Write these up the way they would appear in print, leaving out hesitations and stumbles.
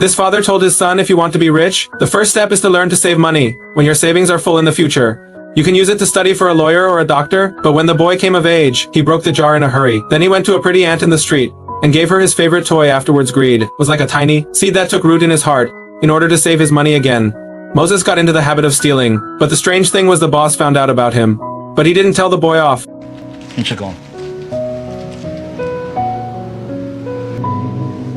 This father told his son, if you want to be rich, the first step is to learn to save money. When your savings are full in the future, you can use it to study for a lawyer or a doctor. But when the boy came of age, he broke the jar in a hurry. Then he went to a pretty ant in the street and gave her his favorite toy. Afterwards, greed was like a tiny seed that took root in his heart. In order to save his money again, Moses got into the habit of stealing. But the strange thing was the boss found out about him. But he didn't tell the boy off. Une seconde.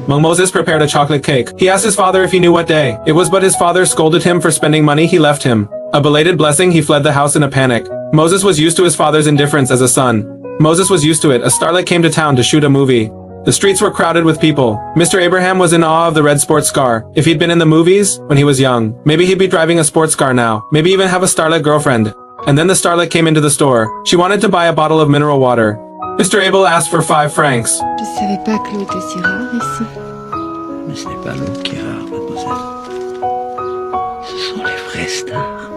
Moses prepared a chocolate cake. He asked his father if he knew what day it was, but his father scolded him for spending money. He left him a belated blessing. He fled the house in a panic. Moses was used to his father's indifference as a son. Moses was used to it. A starlet came to town to shoot a movie. The streets were crowded with people. Mr. Abraham was in awe of the red sports car. If he'd been in the movies when he was young, maybe he'd be driving a sports car now. Maybe even have a starlet girlfriend. And then the starlet came into the store. She wanted to buy a bottle of mineral water. Mr. Abel asked for 5 francs. Je savais pas que l'eau était si rare ici. Mais ce n'est pas l'eau qui est rare, mademoiselle. Ce sont les vraies stars.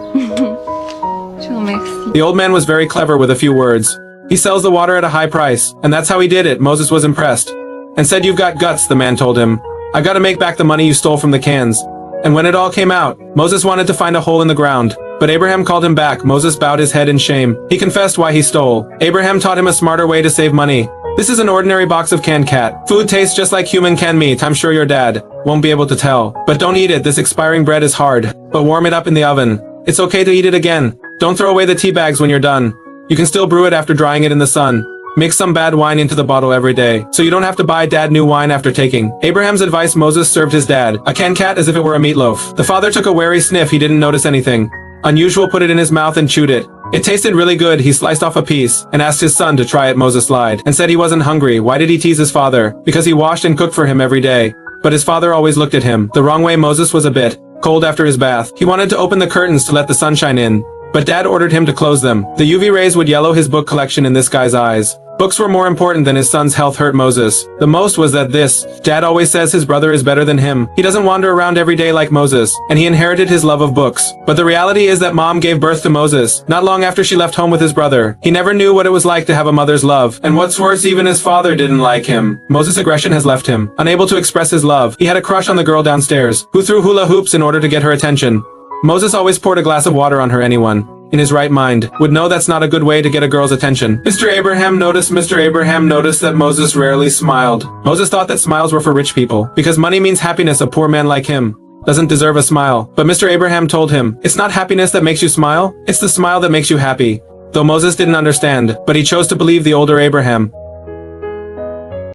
Je vous remercie. The old man was very clever with a few words. He sells the water at a high price, and that's how he did it. Moses was impressed and said, "You've got guts," the man told him. "I gotta make back the money you stole from the cans." And when it all came out, Moses wanted to find a hole in the ground. But Abraham called him back. Moses bowed his head in shame. He confessed why he stole. Abraham taught him a smarter way to save money. This is an ordinary box of canned cat. Food tastes just like human canned meat. I'm sure your dad won't be able to tell. But don't eat it. This expiring bread is hard. But warm it up in the oven. It's okay to eat it again. Don't throw away the tea bags when you're done. You can still brew it after drying it in the sun. Mix some bad wine into the bottle every day, so you don't have to buy dad new wine after taking Abraham's advice. Moses served his dad a canned cat as if it were a meatloaf. The father took a wary sniff. He didn't notice anything unusual, put it in his mouth and chewed it. It tasted really good. He sliced off a piece and asked his son to try it. Moses lied and said he wasn't hungry. Why did he tease his father? Because he washed and cooked for him every day. But his father always looked at him the wrong way. Moses was a bit cold after his bath. He wanted to open the curtains to let the sunshine in, but dad ordered him to close them. The UV rays would yellow his book collection in this guy's eyes. Books were more important than his son's health. Hurt Moses the most was that dad always says his brother is better than him. He doesn't wander around every day like Moses, and he inherited his love of books. But the reality is that mom gave birth to Moses not long after she left home with his brother. He never knew what it was like to have a mother's love. And what's worse, even his father didn't like him. Moses' aggression has left him unable to express his love. He had a crush on the girl downstairs who threw hula hoops in order to get her attention. Moses always poured a glass of water on her. Anyone in his right mind would know that's not a good way to get a girl's attention. Mr. Abraham noticed that Moses rarely smiled. Moses thought that smiles were for rich people, because money means happiness. A poor man like him doesn't deserve a smile. But Mr. Abraham told him, it's not happiness that makes you smile, it's the smile that makes you happy. Though Moses didn't understand, but he chose to believe the older Abraham.